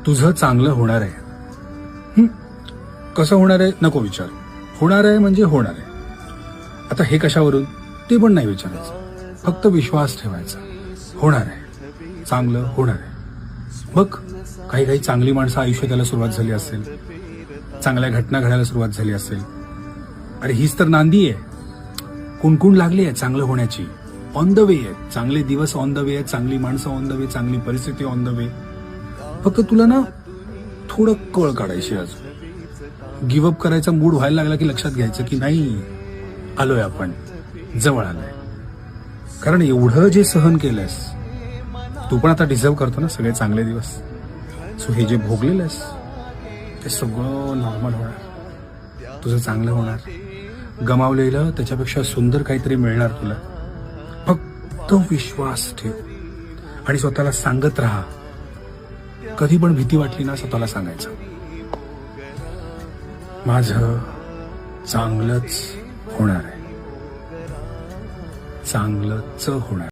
तुझं चांगलं होणार आहे. कसं होणार आहे नको विचार. होणार आहे म्हणजे होणार आहे. आता हे कशावरून ते पण नाही विचारायचं, फक्त विश्वास ठेवायचा. होणार आहे, चांगलं होणार आहे. बघ, काही काही चांगली माणसं आयुष्यात यायला सुरुवात झाली असेल, चांगल्या घटना घडायला सुरुवात झाली असेल. अरे हीच तर नांदी आहे. कुणकुण लागली आहे चांगलं होण्याची. ऑन द वे आहे. चांगले दिवस ऑन द वे आहे, चांगली माणसं ऑन द वे, चांगली परिस्थिती ऑन द वे. फक्त तुला ना थोडं कळ काढायची. अजून गिव्हअप करायचा मूड व्हायला लागला की लक्षात घ्यायचं की नाही, आलोय आपण, जवळ आलोय. कारण एवढं जे सहन केलंयस तू पण आता डिझर्व करतो ना सगळे चांगले दिवस. सो हे जे भोगलेलंस ते सगळं नॉर्मल होणार, तुझं चांगलं होणार. गमावलेलं त्याच्यापेक्षा सुंदर काहीतरी मिळणार तुला. फक्त विश्वास ठेव आणि स्वतःला सांगत राहा. कधी पण भीती वाटली ना स्वतःला सांगायचं, माझं चांगलंच होणार आहे, चांगलंच होणार.